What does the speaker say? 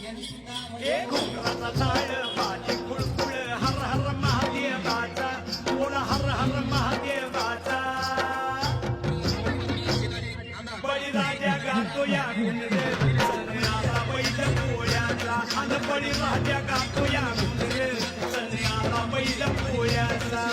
घुंगराचा ताळ माझी खुळखुळ हर हर महादेवाचा बोल हर हर महादेवाचा बळीराजा गातो या गुंडे सन्याला बैल पोळ्याचा अन बळीराजा गातो या गुंडे सन्याला बैल पोळ्याचा